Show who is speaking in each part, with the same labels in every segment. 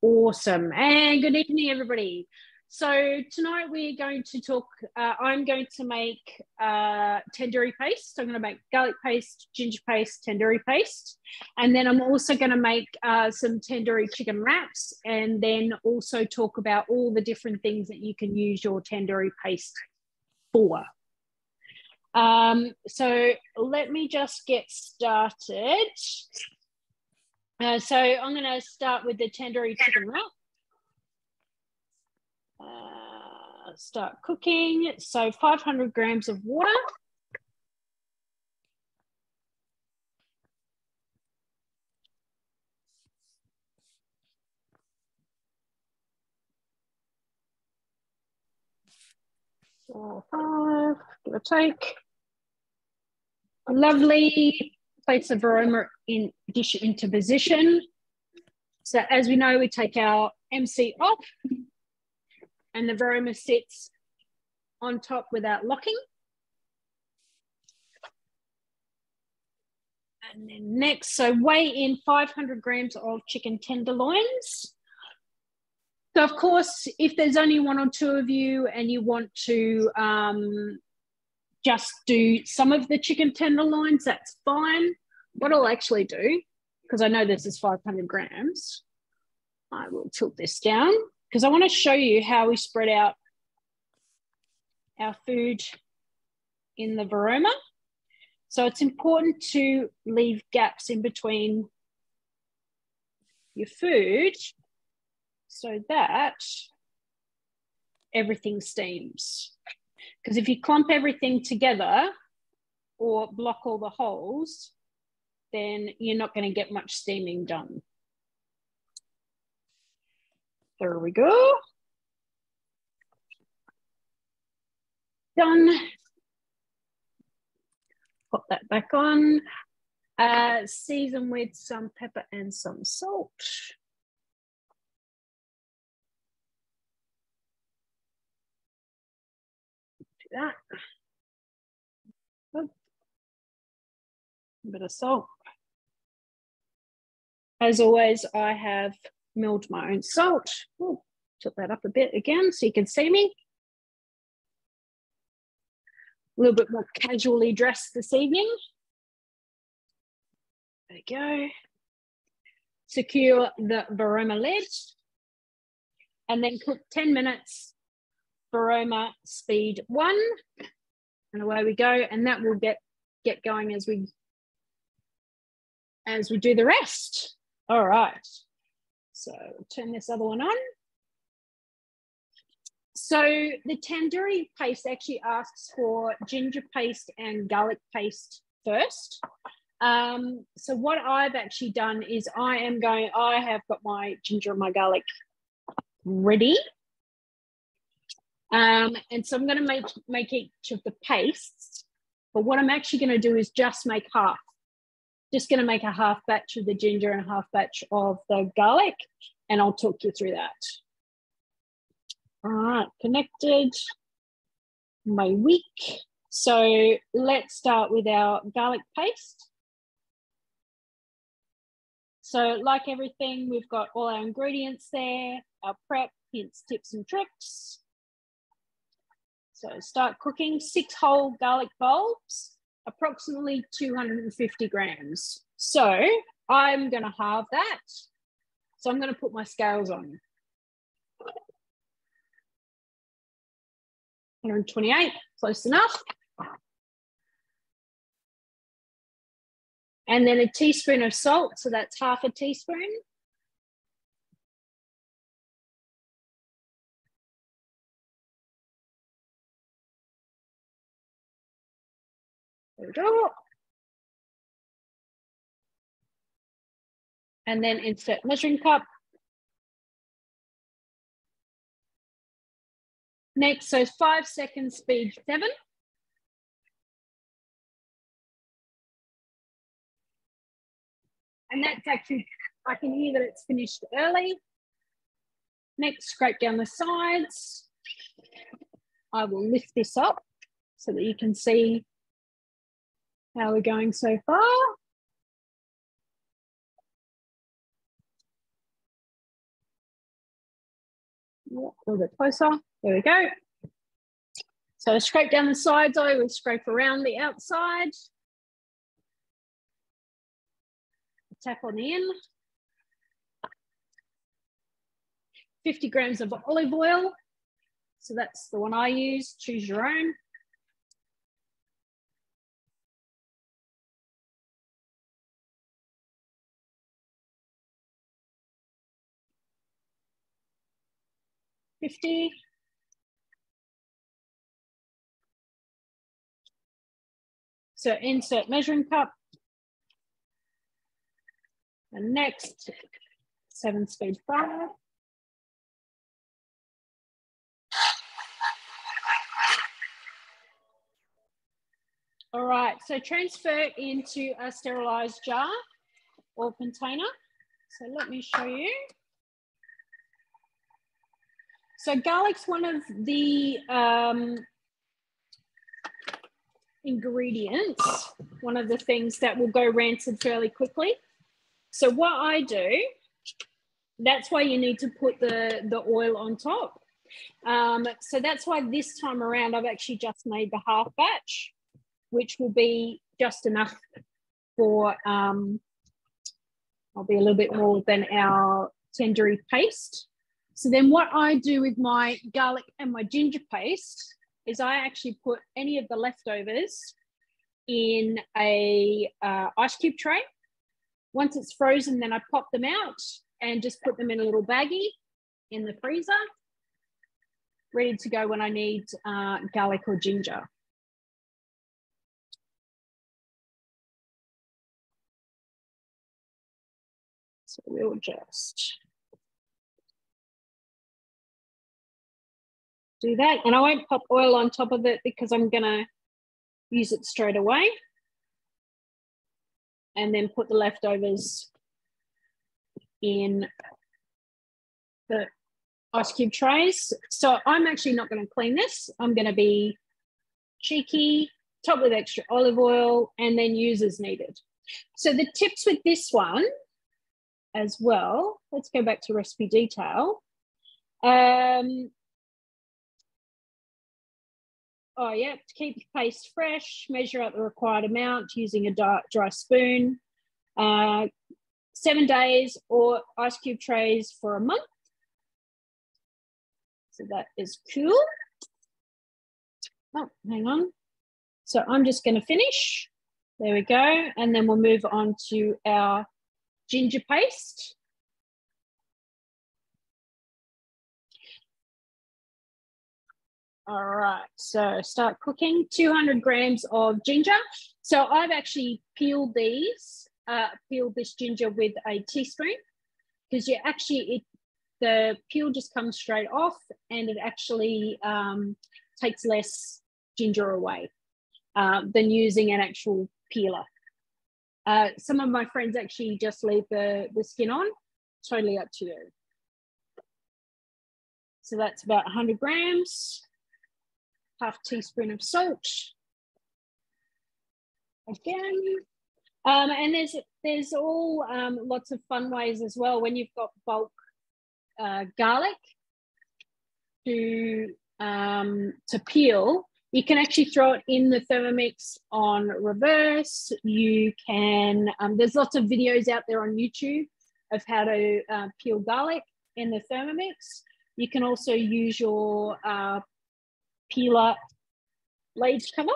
Speaker 1: Awesome. And good evening, everybody. So tonight we're going to talk, I'm going to make tandoori paste. I'm going to make garlic paste, ginger paste, tandoori paste. And then I'm also going to make some tandoori chicken wraps, and then also talk about all the different things that you can use your tandoori paste for. So let me just get started. So I'm going to start with the tandoori chicken wrap. Start cooking. So 500 grams of water. Four, five, give or take. Lovely. Place the varoma in dish into position. So as we know, we take our MC off, and the varoma sits on top without locking. And then next, so weigh in 500 grams of chicken tenderloins. So of course, if there's only one or two of you and you want to just do some of the chicken tenderloins, that's fine. What I'll actually do, because I know this is 500 grams, I will tilt this down because I want to show you how we spread out our food in the varoma. So it's important to leave gaps in between your food so that everything steams. Because if you clump everything together or block all the holes, then you're not going to get much steaming done. There we go. Done. Pop that back on. Season with some pepper and some salt. Do that. Oh. A bit of salt. As always, I have milled my own salt. Ooh, tilt that up a bit again so you can see me. A little bit more casually dressed this evening. There we go. Secure the varoma lid and then cook 10 minutes, varoma speed 1, and away we go. And that will get going as we do the rest. All right. So turn this other one on. So the tandoori paste actually asks for ginger paste and garlic paste first. So what I've actually done is I have got my ginger and my garlic ready. And so I'm going to make each of the pastes. But what I'm actually going to do is just make half. Just going to make a half batch of the ginger and a half batch of the garlic, and I'll talk you through that. All right, connected. My week. So let's start with our garlic paste. So like everything, we've got all our ingredients there, our prep, hints, tips, and tricks. So start cooking 6 whole garlic bulbs, approximately 250 grams. So I'm going to halve that. So I'm going to put my scales on. 128, close enough. And then a teaspoon of salt, so that's half a teaspoon. There we go. And then insert measuring cup. Next, so 5 seconds, speed 7. And that's actually, I can hear that it's finished early. Next, scrape down the sides. I will lift this up so that you can see how we're going so far. A little bit closer. There we go. So scrape down the sides. I always scrape around the outside. Tap on the end. 50 grams of olive oil. So that's the one I use. Choose your own. $50. So insert measuring cup. And next, 7-speed fryer. All right, so transfer into a sterilized jar or container. So let me show you. So garlic's one of the ingredients, one of the things that will go rancid fairly quickly. So what I do, that's why you need to put the oil on top. So that's why this time around I've actually just made the half batch, which will be just enough for, I'll be a little bit more than our tandoori paste. So then what I do with my garlic and my ginger paste is I actually put any of the leftovers in a ice cube tray. Once it's frozen, then I pop them out and just put them in a little baggie in the freezer, ready to go when I need garlic or ginger. So we'll just do that. And I won't pop oil on top of it because I'm gonna use it straight away. And then put the leftovers in the ice cube trays. So I'm actually not gonna clean this. I'm gonna be cheeky, top with extra olive oil, and then use as needed. So the tips with this one as well, let's go back to recipe detail. Oh yeah, to keep your paste fresh, measure out the required amount using a dry spoon. 7 days or ice cube trays for a month. So that is cool. Oh, hang on. So I'm just going to finish. There we go. And then we'll move on to our ginger paste. All right, so start cooking. 200 grams of ginger. So I've actually peeled these, peeled this ginger with a teaspoon, because you actually, the peel just comes straight off and it actually takes less ginger away than using an actual peeler. Some of my friends actually just leave the skin on. Totally up to you. So that's about 100 grams. Half teaspoon of salt. Again. And there's all lots of fun ways as well when you've got bulk garlic to peel. You can actually throw it in the Thermomix on reverse. You can, there's lots of videos out there on YouTube of how to peel garlic in the Thermomix. You can also use your peeler blade cover.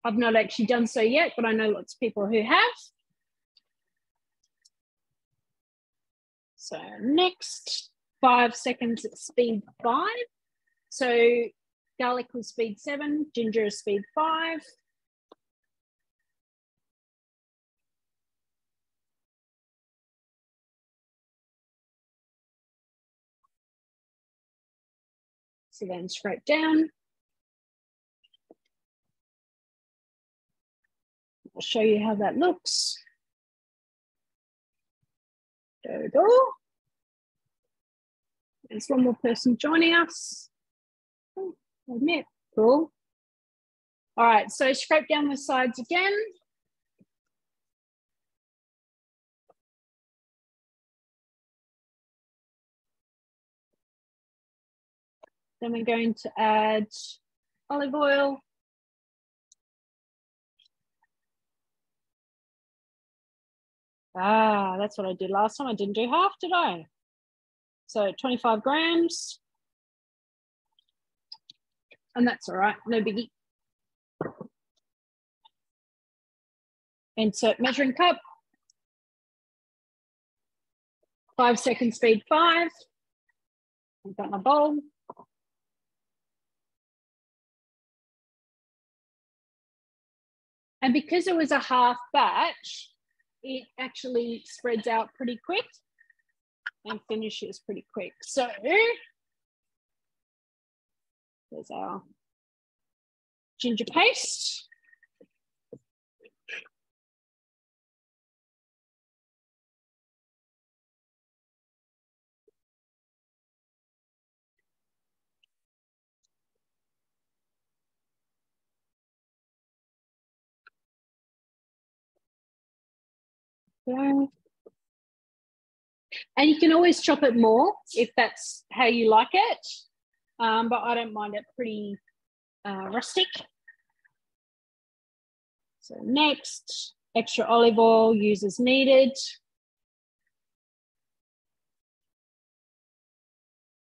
Speaker 1: I've not actually done so yet, but I know lots of people who have. So next, 5 seconds at speed 5. So garlic was speed 7, ginger is speed 5. So then scrape down. I'll show you how that looks. There we go. There's one more person joining us. Oh, admit, cool. All right, so scrape down the sides again. Then we're going to add olive oil. Ah, that's what I did last time. I didn't do half, did I? So 25 grams. And that's all right, no biggie. Insert measuring cup. 5 seconds, speed 5. I've got my bowl. And because it was a half batch, it actually spreads out pretty quick and finishes pretty quick. So there's our ginger paste. And you can always chop it more if that's how you like it, but I don't mind it pretty rustic. So next, extra olive oil, use as needed.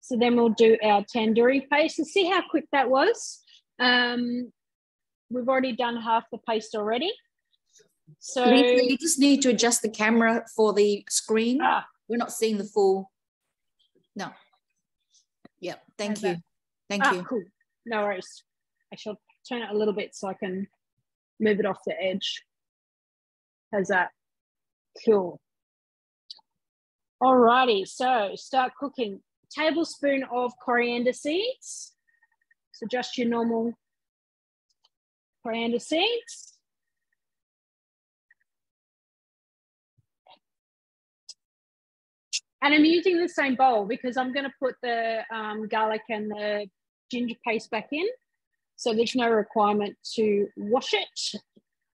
Speaker 1: So then we'll do our tandoori paste. And see how quick that was? We've already done half the paste already. So
Speaker 2: Lisa, you just need to adjust the camera for the screen. We're not seeing the full. No. Yep. Thank you. Thank you.
Speaker 1: Cool. No worries. I shall turn it a little bit so I can move it off the edge. How's that? Cool. All righty. So start cooking. Tablespoon of coriander seeds. So just your normal coriander seeds. And I'm using the same bowl because I'm going to put the garlic and the ginger paste back in. So there's no requirement to wash it.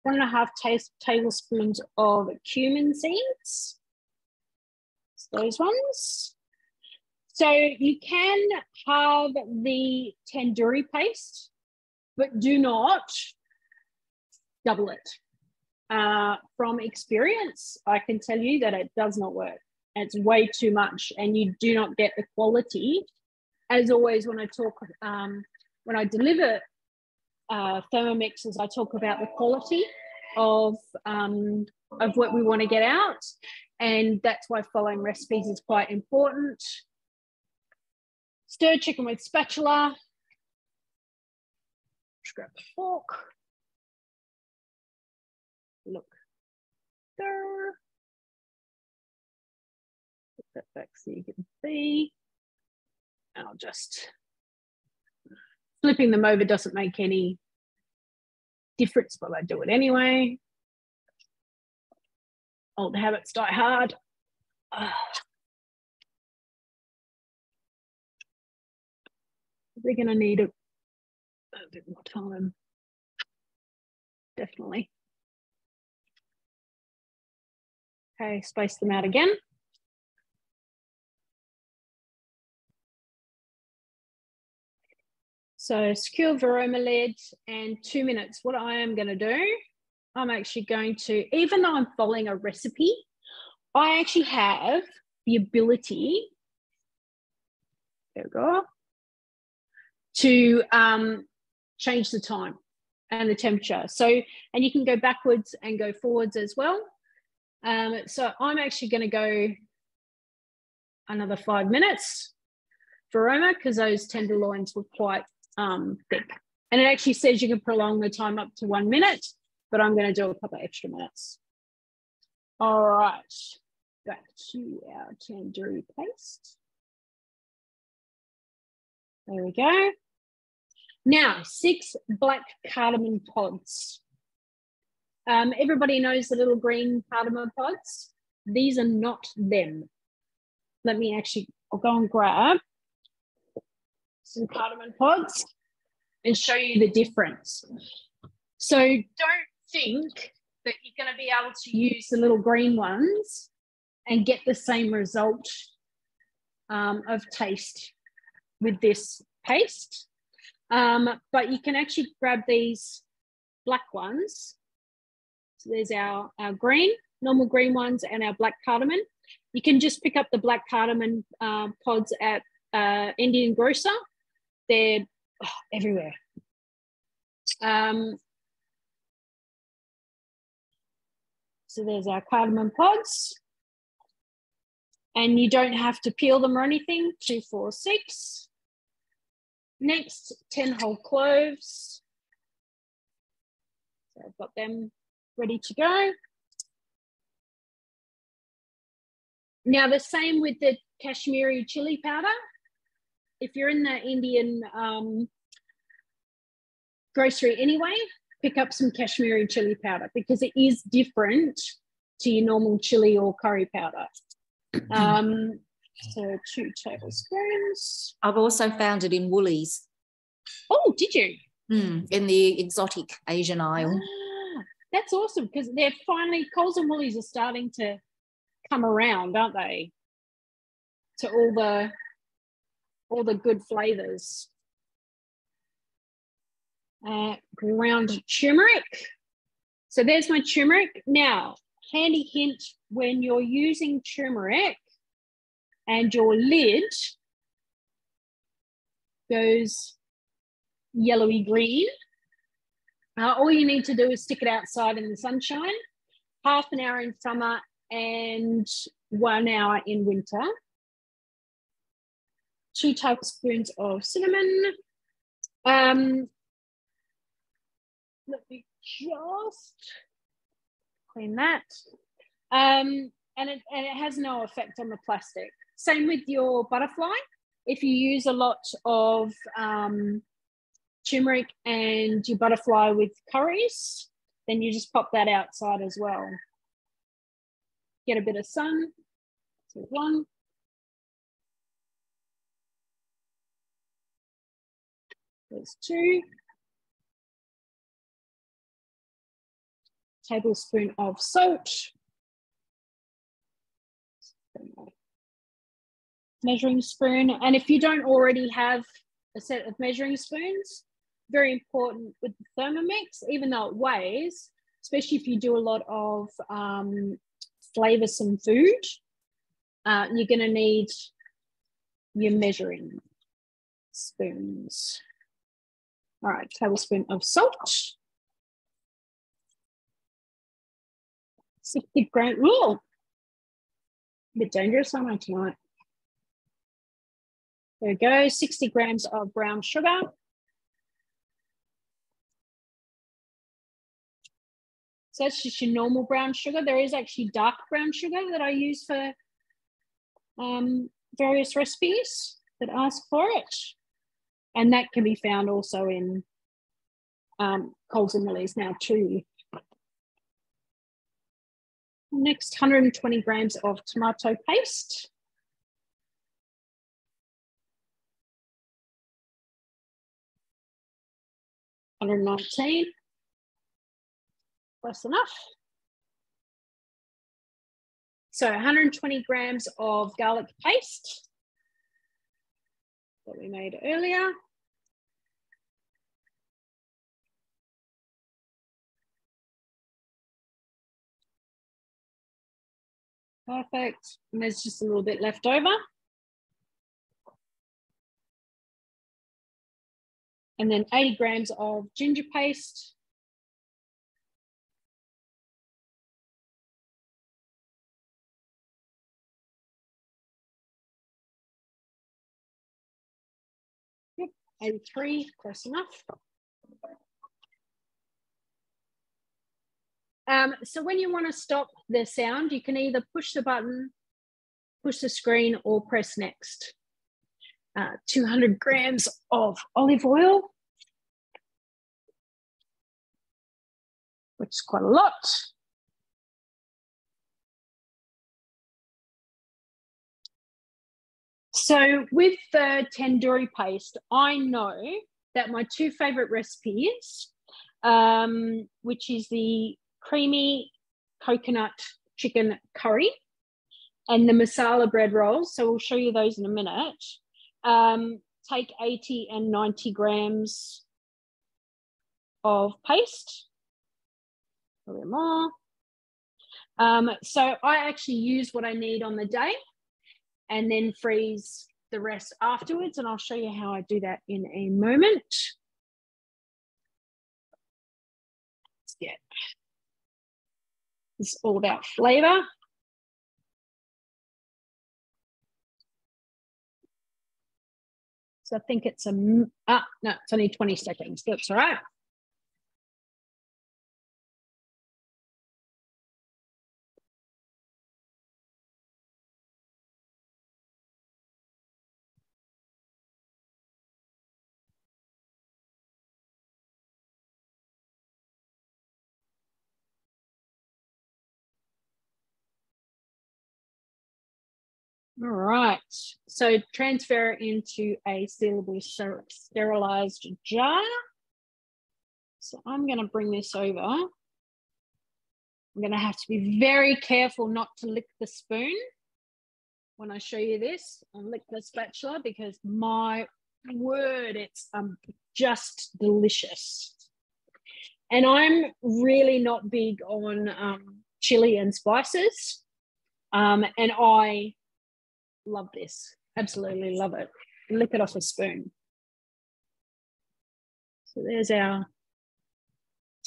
Speaker 1: 1.5 tablespoons of cumin seeds. Those ones. So you can have the tandoori paste, but do not double it. From experience, I can tell you that it does not work. It's way too much and you do not get the quality. As always, when I talk, when I deliver Thermomixes, I talk about the quality of what we want to get out. And that's why following recipes is quite important. Stir chicken with spatula. Just grab the fork. Look. Stir. Put that back so you can see. And I'll just, flipping them over doesn't make any difference, but I do it anyway. Old habits die hard. They're going to need a bit more time. Definitely. Okay, space them out again. So secure varoma lid and 2 minutes. What I am going to do, I'm actually going to, even though I'm following a recipe, I actually have the ability, there we go, to change the time and the temperature. So, and you can go backwards and go forwards as well. So I'm actually going to go another 5 minutes varoma because those tenderloins were quite thick. And it actually says you can prolong the time up to 1 minute, but I'm going to do a couple of extra minutes. All right, back to our tandoori paste. There we go. Now, 6 black cardamom pods. Everybody knows the little green cardamom pods. These are not them. Let me actually, I'll go and grab some cardamom pods and show you the difference. So don't think that you're going to be able to use the little green ones and get the same result of taste with this paste. But you can actually grab these black ones. So there's our green, normal green ones, and our black cardamom. You can just pick up the black cardamom pods at Indian grocer. They're everywhere. So there's our cardamom pods. And you don't have to peel them or anything. 2, 4, 6. Next, 10 whole cloves. So I've got them ready to go. Now the same with the Kashmiri chili powder. If you're in the Indian grocery anyway, pick up some Kashmiri chili powder because it is different to your normal chili or curry powder. So 2 tablespoons.
Speaker 2: I've also found it in Woolies.
Speaker 1: Oh, did you?
Speaker 2: In the exotic Asian aisle.
Speaker 1: That's awesome because they're finally, Coles and Woolies are starting to come around, aren't they? To all the good flavors. Ground turmeric. So there's my turmeric. Now, handy hint, when you're using turmeric and your lid goes yellowy green, all you need to do is stick it outside in the sunshine, half an hour in summer and 1 hour in winter. 2 tablespoons of cinnamon. Let me just clean that. And it has no effect on the plastic. Same with your butterfly. If you use a lot of turmeric and your butterfly with curries, then you just pop that outside as well. Get a bit of sun. So 1. There's 2. Tablespoon of salt. Measuring spoon. And if you don't already have a set of measuring spoons, very important with the Thermomix, even though it weighs, especially if you do a lot of flavoursome food, you're going to need your measuring spoons. All right, tablespoon of salt. 60 grams. Ooh, a bit dangerous, aren't I, tonight? There we go, 60 grams of brown sugar. So that's just your normal brown sugar. There is actually dark brown sugar that I use for various recipes that ask for it. And that can be found also in Coles and Woolies now too. Next, 120 grams of tomato paste. $119. Close enough. So 120 grams of garlic paste that we made earlier. Perfect. And there's just a little bit left over. And then 80 grams of ginger paste. Yep, 83, close enough. So when you want to stop the sound, you can either push the button, push the screen, or press next. 200 grams of olive oil, which is quite a lot. So with the tandoori paste, I know that my 2 favorite recipes, which is the creamy coconut chicken curry and the masala bread rolls, so we'll show you those in a minute, take 80 and 90 grams of paste. A little bit more. So I actually use what I need on the day and then freeze the rest afterwards. And I'll show you how I do that in a moment. Yeah. It's all about flavor. So I think it's no, it's only 20 seconds. That's all right. All right, so transfer it into a sealable sterilized jar. So I'm going to bring this over. I'm going to have to be very careful not to lick the spoon when I show you this and lick the spatula, because my word, it's just delicious. And I'm really not big on chili and spices, and I love this. Absolutely love it. Lick it off a spoon. So there's our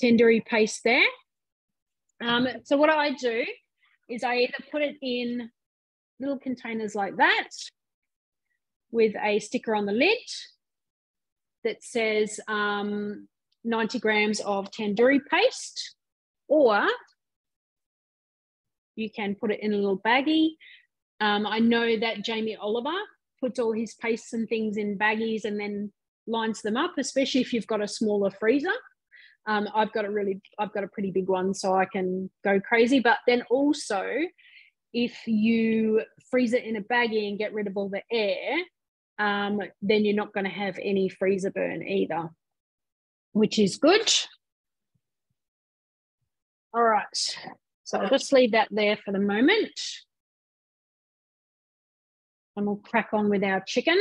Speaker 1: tandoori paste there. So what I do is I either put it in little containers like that with a sticker on the lid that says 90 grams of tandoori paste, or you can put it in a little baggie. I know that Jamie Oliver puts all his pastes and things in baggies and then lines them up, especially if you've got a smaller freezer. I've got a pretty big one, so I can go crazy. But then also, if you freeze it in a baggie and get rid of all the air, then you're not going to have any freezer burn either, which is good. All right, so I'll just leave that there for the moment. And we'll crack on with our chicken.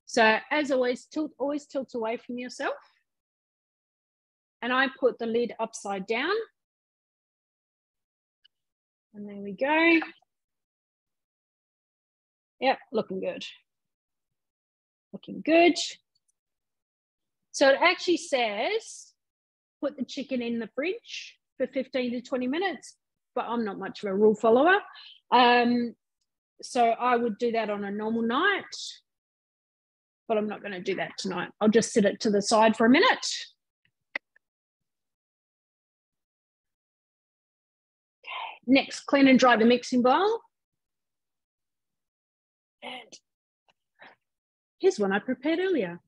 Speaker 1: So as always, always tilt away from yourself. And I put the lid upside down. And there we go. Yep, looking good. Looking good. So it actually says, put the chicken in the fridge for 15 to 20 minutes, but I'm not much of a rule follower. So I would do that on a normal night, but I'm not going to do that tonight. I'll just sit it to the side for a minute. Next, clean and dry the mixing bowl. And here's one I prepared earlier.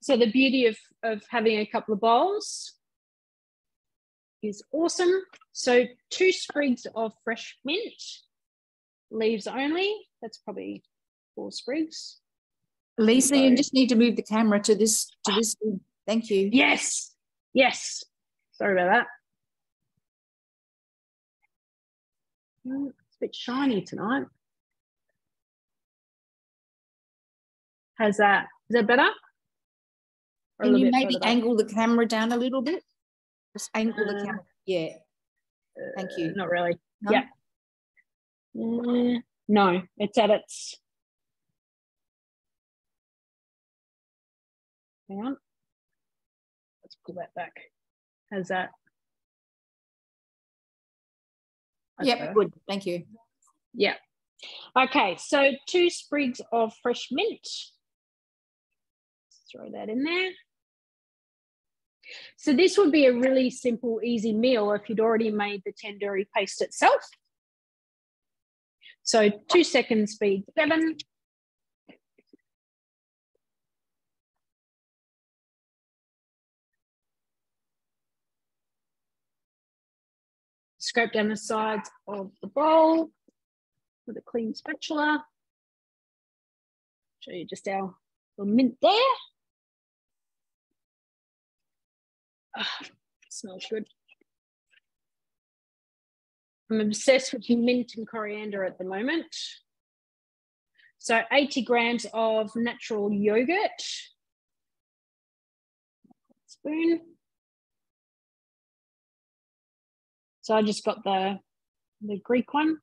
Speaker 1: So the beauty of having a couple of bowls is awesome. So 2 sprigs of fresh mint, leaves only. That's probably 4 sprigs.
Speaker 2: Lisa, you just need to move the camera to this. Thank you.
Speaker 1: Yes. Yes. Sorry about that. It's a bit shiny tonight. How's that? Is that better?
Speaker 2: Can you maybe angle the camera down a little bit? Just angle the camera. Yeah. Thank you.
Speaker 1: Not really.
Speaker 2: No?
Speaker 1: Yeah. No, it's at its. Hang on. Let's pull that back. How's that?
Speaker 2: Yep, good. Thank you.
Speaker 1: Yeah. Okay, so 2 sprigs of fresh mint. Let's throw that in there. So this would be a really simple, easy meal if you'd already made the tandoori paste itself. So 2 seconds speed 7. Scrape down the sides of the bowl with a clean spatula. Show you just our little mint there. Oh, smells good. I'm obsessed with mint and coriander at the moment. So 80 grams of natural yogurt. Spoon. So I just got the Greek one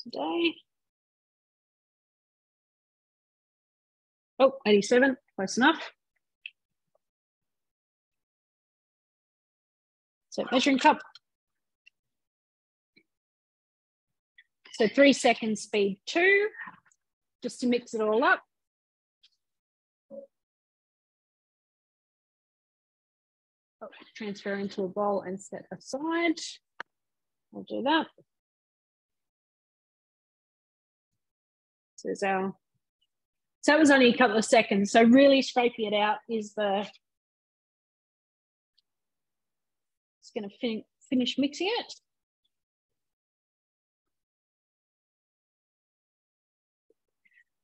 Speaker 1: today. Oh, 87, close enough. So measuring cup. So 3 seconds speed 2, just to mix it all up. Oh, transfer into a bowl and set aside. I'll do that. So there's our, so that was only a couple of seconds. So really scraping it out is the, it's going to finish mixing it.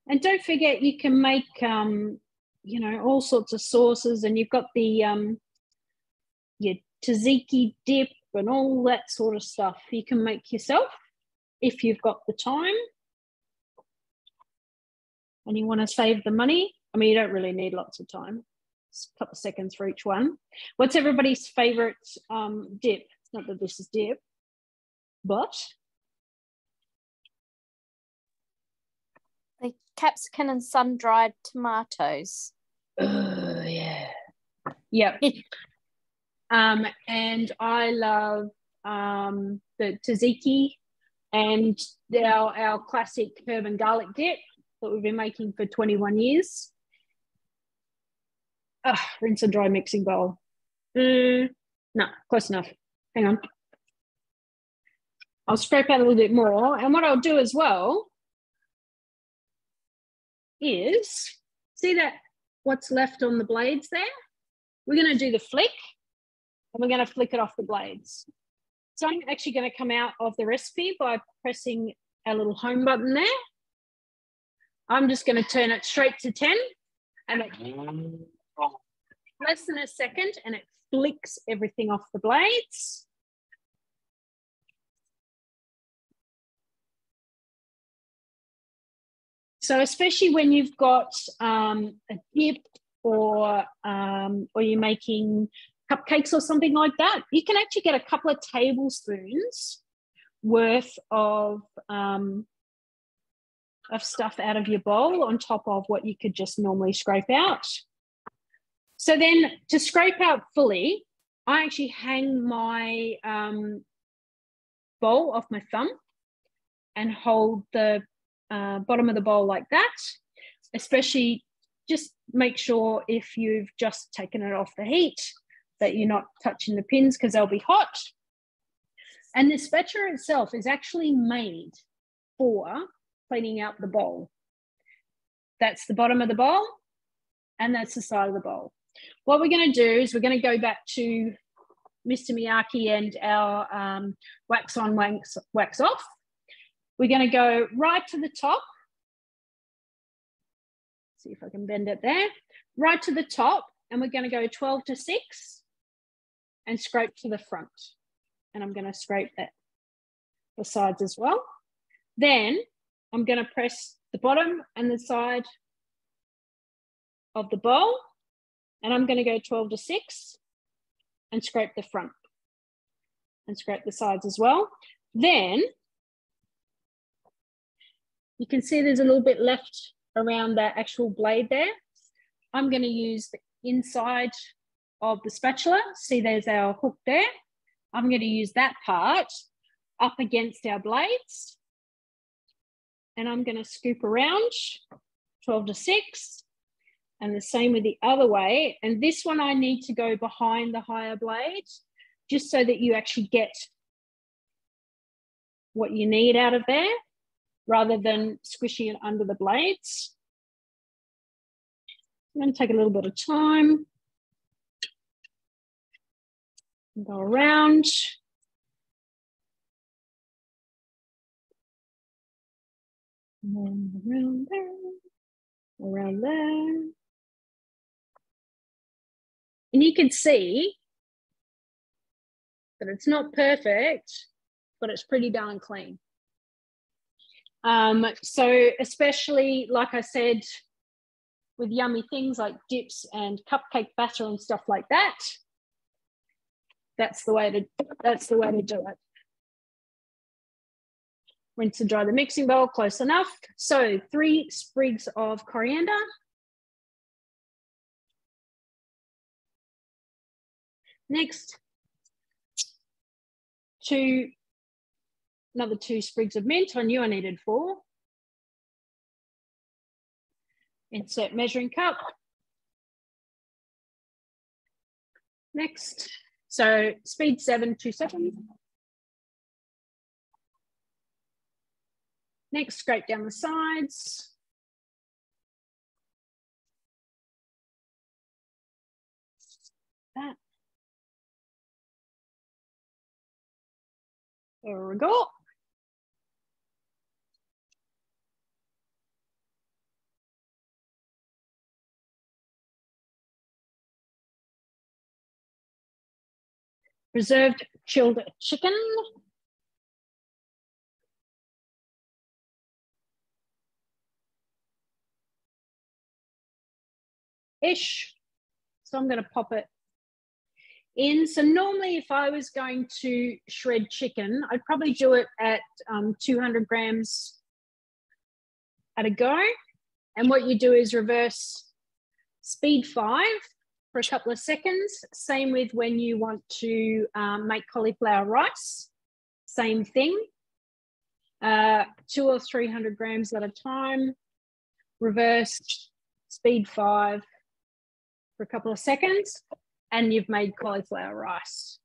Speaker 1: And don't forget, you can make, you know, all sorts of sauces, and you've got the your tzatziki dip and all that sort of stuff you can make yourself if you've got the time and you want to save the money. I mean, you don't really need lots of time. It's a couple of seconds for each one. What's everybody's favorite dip? It's not that this is dip, but
Speaker 3: the capsicum and sun-dried tomatoes.
Speaker 1: Oh, yeah. Yep. And I love the tzatziki and our classic herb and garlic dip that we've been making for 21 years. Rinse and dry mixing bowl. No, close enough. Hang on. I'll scrape out a little bit more. And what I'll do as well is, see that what's left on the blades there? We're going to do the flick, and we're going to flick it off the blades. So I'm actually going to come out of the recipe by pressing our little home button there. I'm just going to turn it straight to 10, and it, less than a second, and it flicks everything off the blades. So especially when you've got a dip or you're making cupcakes or something like that, you can actually get a couple of tablespoons worth of stuff out of your bowl on top of what you could just normally scrape out. So then to scrape out fully, I actually hang my bowl off my thumb and hold the bottom of the bowl like that. Especially just make sure if you've just taken it off the heat that you're not touching the pins because they'll be hot. And the spatula itself is actually made for cleaning out the bowl. That's the bottom of the bowl and that's the side of the bowl. What we're going to do is we're going to go back to Mr. Miyake and our wax on, wax off. We're going to go right to the top. See if I can bend it there. Right to the top, and we're going to go 12 to 6 and scrape to the front. And I'm going to scrape that the sides as well. Then I'm going to press the bottom and the side of the bowl, and I'm going to go 12 to 6 and scrape the front and scrape the sides as well. Then you can see there's a little bit left around that actual blade there. I'm going to use the inside of the spatula. See, there's our hook there. I'm going to use that part up against our blades. And I'm going to scoop around 12 to 6. And the same with the other way. And this one I need to go behind the higher blade just so that you actually get what you need out of there, rather than squishing it under the blades. I'm going to take a little bit of time. Go around. Around there. Around there. And you can see that it's not perfect, but it's pretty darn clean. So especially, like I said, with yummy things like dips and cupcake batter and stuff like that, that's the way to do it. Rinse and dry the mixing bowl, close enough. So 3 sprigs of coriander. Next, another 2 sprigs of mint. I knew I needed 4. Insert measuring cup. Next, so speed 7, 2 seconds. Next, scrape down the sides. That. There we go. Preserved chilled chicken. Ish. So I'm going to pop it in. So normally if I was going to shred chicken, I'd probably do it at 200 grams at a go. And what you do is reverse speed 5 for a couple of seconds. Same with when you want to make cauliflower rice. Same thing. 200 or 300 grams at a time. Reverse speed 5 for a couple of seconds, and you've made cauliflower rice.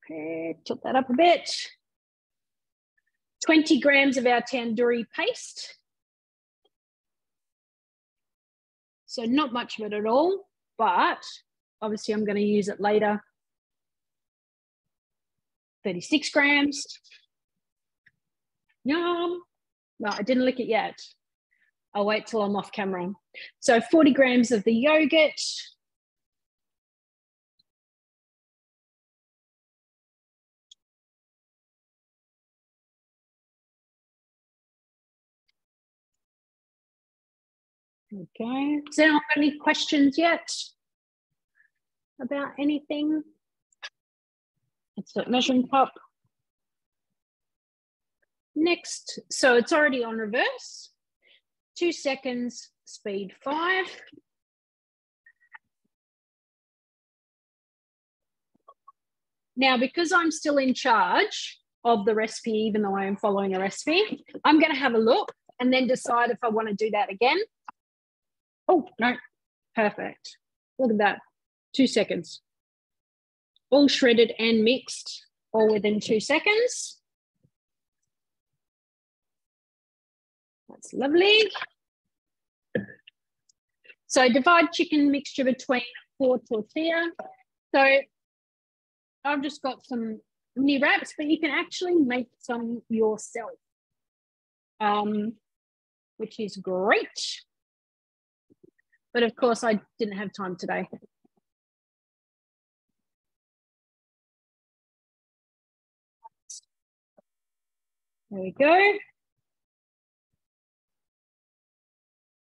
Speaker 1: Okay, tilt that up a bit. 20 grams of our tandoori paste. So not much of it at all, but obviously I'm going to use it later. 36 grams. Yum. No, I didn't lick it yet. I'll wait till I'm off camera. So 40 grams of the yogurt. Okay. Does anyone have any questions yet about anything? It's a measuring cup. Next, so it's already on reverse. 2 seconds, speed 5. Now, because I'm still in charge of the recipe, even though I am following a recipe, I'm going to have a look and then decide if I want to do that again. Oh, no, perfect. Look at that, 2 seconds. All shredded and mixed, all within 2 seconds. That's lovely. So divide chicken mixture between 4 tortillas. So I've just got some mini wraps, but you can actually make some yourself, which is great. But of course, I didn't have time today. There we go.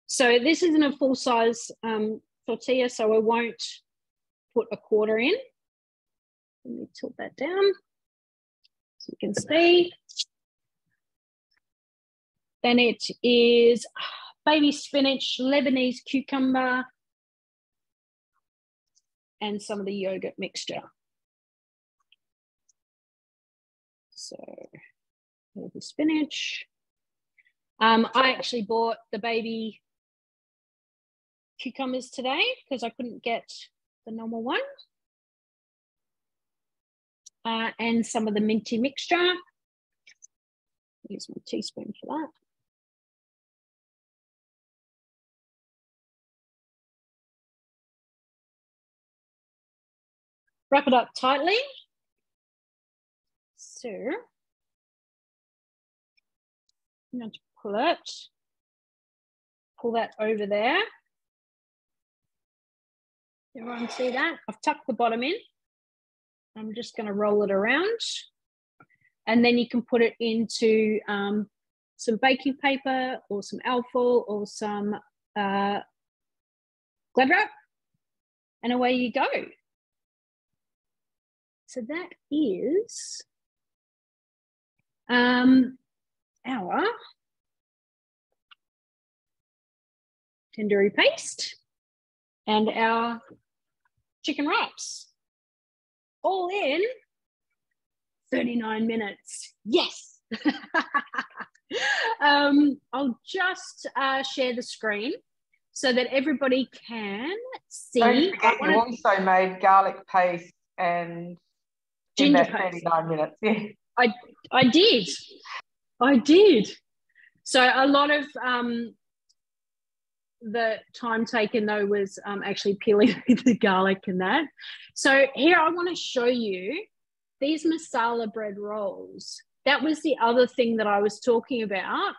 Speaker 1: So this isn't a full-size tortilla, so I won't put a quarter in. Let me tilt that down so you can see. Then it is baby spinach, Lebanese cucumber, and some of the yogurt mixture. So there's the spinach. I actually bought the baby cucumbers today because I couldn't get the normal one. And some of the minty mixture. Use my teaspoon for that. Wrap it up tightly. So I'm going to pull that over there. Everyone see that? I've tucked the bottom in. I'm just going to roll it around and then you can put it into some baking paper or some alfoil or some Glad wrap, and away you go. So that is our tandoori paste and our chicken wraps, all in 39 minutes. Yes. I'll just share the screen so that everybody can see.
Speaker 4: Don't forget, you also made garlic paste and
Speaker 1: ginger
Speaker 4: paste. 39 minutes. Yeah.
Speaker 1: I did. So a lot of the time taken though was actually peeling the garlic and that. So here I want to show you these masala bread rolls. That was the other thing that I was talking about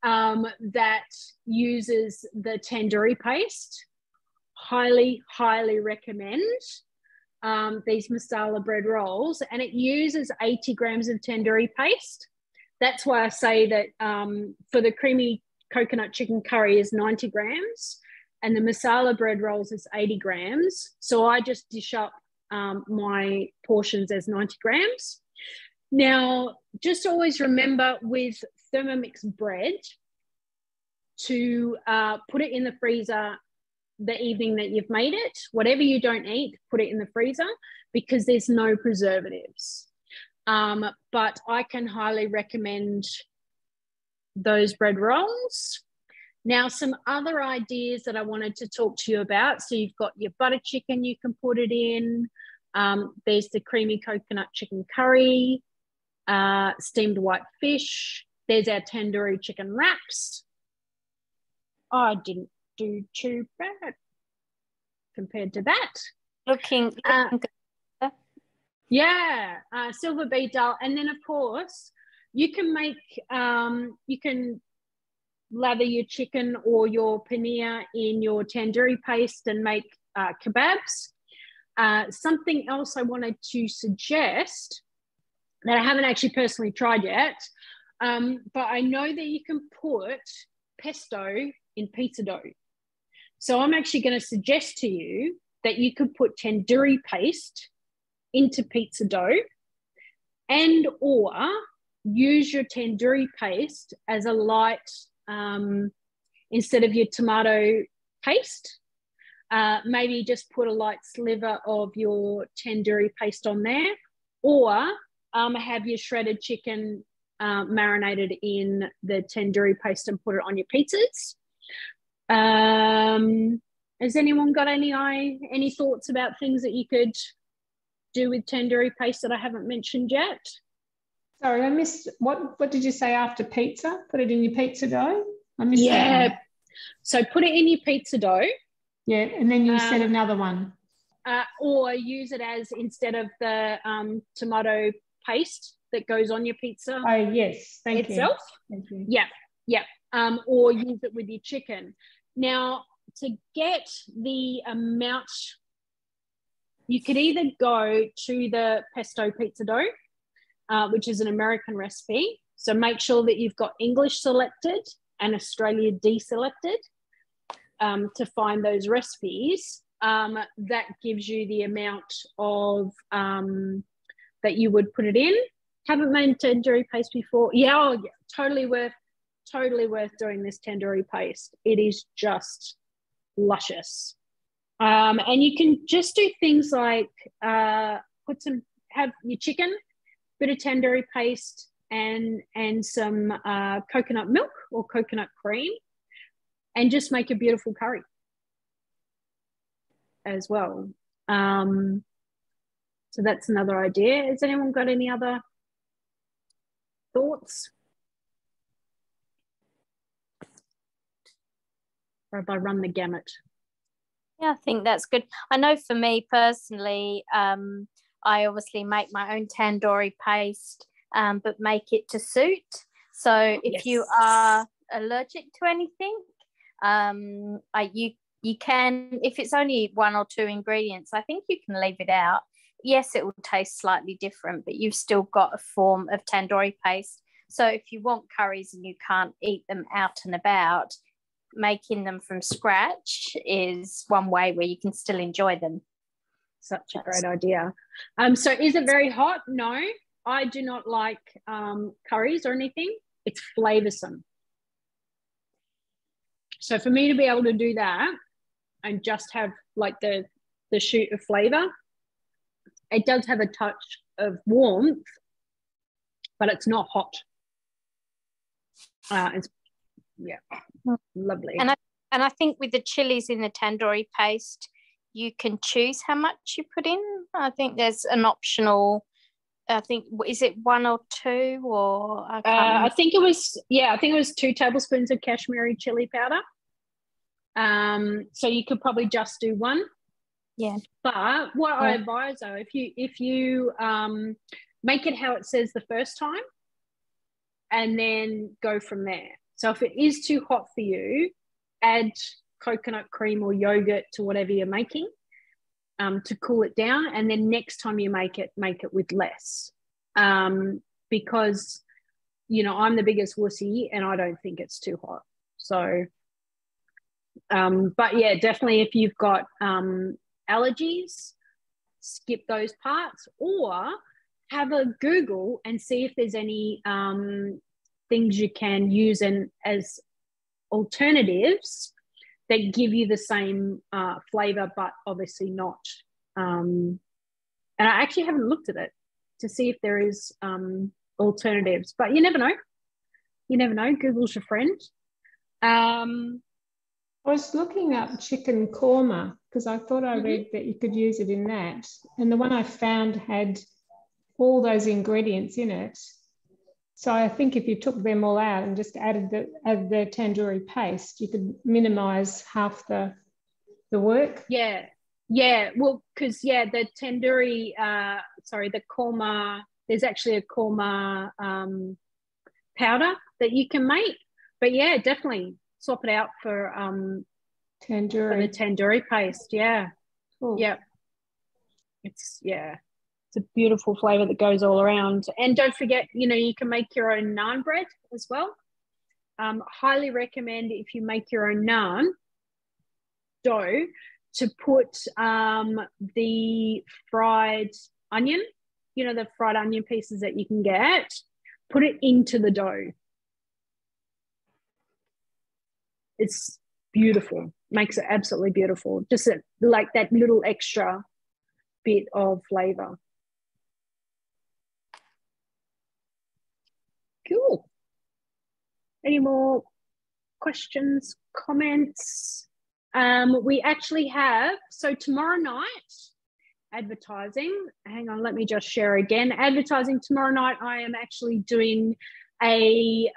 Speaker 1: that uses the tandoori paste. Highly, highly recommend these masala bread rolls, and it uses 80 grams of tandoori paste. That's why I say that for the creamy coconut chicken curry is 90 grams and the masala bread rolls is 80 grams. So I just dish up my portions as 90 grams. Now, just always remember with Thermomix bread to put it in the freezer the evening that you've made it. Whatever you don't eat, put it in the freezer because there's no preservatives. But I can highly recommend those bread rolls. Now, some other ideas that I wanted to talk to you about. So you've got your butter chicken, you can put it in. There's the creamy coconut chicken curry, steamed white fish. There's our tandoori chicken wraps. I didn't do too bad compared to that.
Speaker 3: Looking good.
Speaker 1: Yeah, silver beet dal. And then, of course, you can make, you can lather your chicken or your paneer in your tandoori paste and make kebabs. Something else I wanted to suggest that I haven't actually personally tried yet, but I know that you can put pesto in pizza dough. So I'm actually going to suggest to you that you could put tandoori paste into pizza dough and or use your tandoori paste as a light, instead of your tomato paste, maybe just put a light sliver of your tandoori paste on there, or have your shredded chicken marinated in the tandoori paste and put it on your pizzas. Has anyone got any thoughts about things that you could do with tandoori paste that I haven't mentioned yet?
Speaker 5: Sorry, I missed, what did you say after pizza? Put it in your pizza dough? I missed that one.
Speaker 1: So put it in your pizza dough.
Speaker 5: Yeah, and then you said another one.
Speaker 1: Or use it as instead of the tomato paste that goes on your pizza.
Speaker 5: Oh, yes, thank
Speaker 1: itself.
Speaker 5: You. Thank you.
Speaker 1: Yeah. Or use it with your chicken. Now, to get the amount, you could either go to the pesto pizza dough, which is an American recipe. So make sure that you've got English selected and Australia deselected to find those recipes. That gives you the amount of that you would put it in. Haven't made tandoori paste before? Yeah, totally worth doing this tandoori paste. It is just luscious. And you can just do things like have your chicken, bit of tandoori paste, and some coconut milk or coconut cream, and just make a beautiful curry as well. So that's another idea. Has anyone got any other thoughts? Or have I run the gamut?
Speaker 3: Yeah, I think that's good. I know for me personally, I obviously make my own tandoori paste, but make it to suit. So if you are allergic to anything, you can, if it's only 1 or 2 ingredients, I think you can leave it out. yes, it will taste slightly different, but you've still got a form of tandoori paste. So if you want curries and you can't eat them out and about, making them from scratch is one way where you can still enjoy them.
Speaker 1: Such a great idea. So is it very hot? No, I do not like curries or anything. It's flavoursome. So for me to be able to do that and just have like the shoot of flavour, it does have a touch of warmth, but it's not hot. It's lovely.
Speaker 3: And I think with the chilies in the tandoori paste, you can choose how much you put in. I think there's an optional. I think, is it 1 or 2 or
Speaker 1: I think it was 2 tablespoons of Kashmiri chili powder. So you could probably just do 1.
Speaker 3: Yeah.
Speaker 1: But what I advise though, if you make it how it says the first time, and then go from there. So if it is too hot for you, add coconut cream or yogurt to whatever you're making to cool it down, and then next time you make it with less, because I'm the biggest wussy and I don't think it's too hot. So but yeah, definitely if you've got allergies, skip those parts, or have a Google and see if there's any things you can use as alternatives that give you the same flavour, but obviously not. And I actually haven't looked at it to see if there is alternatives, but you never know. You never know. Google's your friend.
Speaker 5: I was looking up chicken korma because I thought I read that you could use it in that. And the one I found had all those ingredients in it. So I think if you took them all out and just added the tandoori paste, you could minimise half the work.
Speaker 1: Yeah. Well, because the tandoori, the korma. There's actually a korma powder that you can make. But yeah, definitely swap it out for
Speaker 5: tandoori.
Speaker 1: For the tandoori paste. Yeah.
Speaker 5: Cool.
Speaker 1: Yeah. It's a beautiful flavor that goes all around. And don't forget, you can make your own naan bread as well. Highly recommend, if you make your own naan dough, to put the fried onion, the fried onion pieces that you can get, put it into the dough. It's beautiful. Makes it absolutely beautiful. Just like that little extra bit of flavor. Cool. Any more questions, comments? We actually have, so tomorrow night, advertising. Hang on, let me just share again. Advertising tomorrow night, I am actually doing a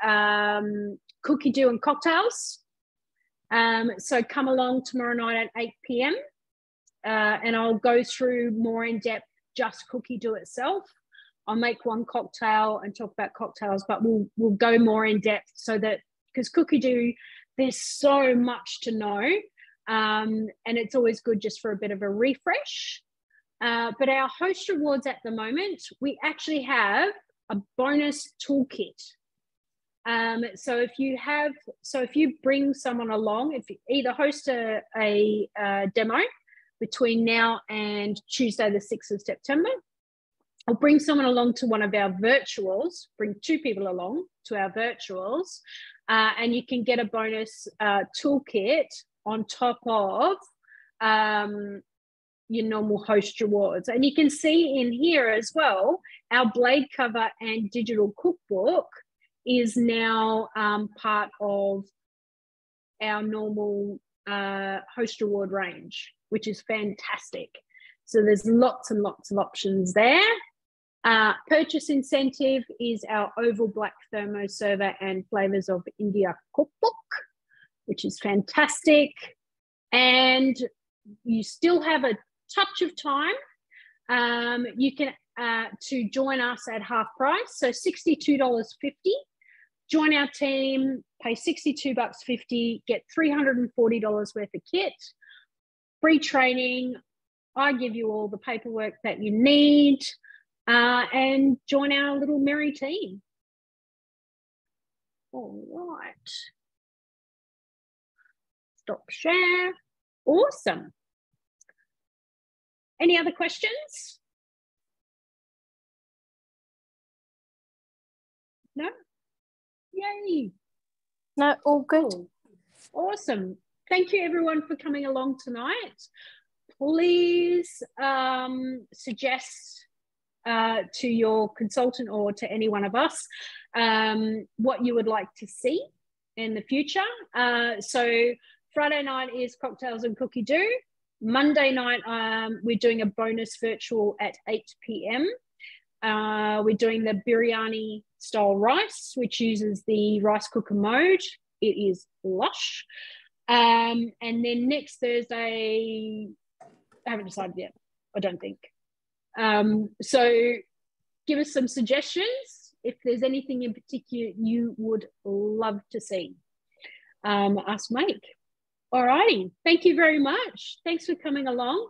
Speaker 1: Cookidoo and cocktails. So come along tomorrow night at 8 p.m. And I'll go through more in depth just Cookidoo itself. I'll make one cocktail and talk about cocktails, but we'll go more in depth, so that, because Cookidoo, there's so much to know, and it's always good just for a bit of a refresh. But our host rewards at the moment, we actually have a bonus toolkit. So if you bring someone along, if you either host a demo between now and Tuesday the 6th of September, or bring someone along to one of our virtuals, bring 2 people along to our virtuals, and you can get a bonus toolkit on top of your normal host rewards. And you can see in here as well, our blade cover and digital cookbook is now part of our normal host reward range, which is fantastic. So there's lots and lots of options there. Purchase incentive is our oval black thermo server and flavors of India cookbook, which is fantastic. And you still have a touch of time. You can to join us at half price, so $62.50. Join our team, pay $62.50, get $340 worth of kit, free training, I give you all the paperwork that you need, and join our little merry team. All right. Stop share. Awesome. Any other questions? No? Yay.
Speaker 3: No, all good.
Speaker 1: Awesome. Thank you everyone for coming along tonight. Please suggest to your consultant or to any one of us what you would like to see in the future. So Friday night is Cocktails and Cookidoo. Monday night, we're doing a bonus virtual at 8 p.m. We're doing the biryani style rice, which uses the rice cooker mode. It is lush. And then next Thursday, I haven't decided yet, I don't think. So give us some suggestions if there's anything in particular you would love to see us make. All righty. Thank you very much. Thanks for coming along.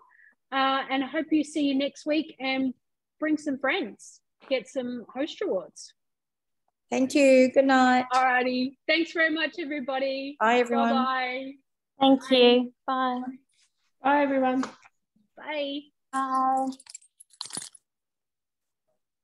Speaker 1: And I hope you see you next week, and bring some friends. Get some host rewards.
Speaker 2: Thank you. Good night.
Speaker 1: All righty. Thanks very much, everybody.
Speaker 2: Bye, everyone.
Speaker 1: Bye-bye.
Speaker 3: Thank you. Bye.
Speaker 5: Bye, everyone.
Speaker 1: Bye.
Speaker 3: Bye.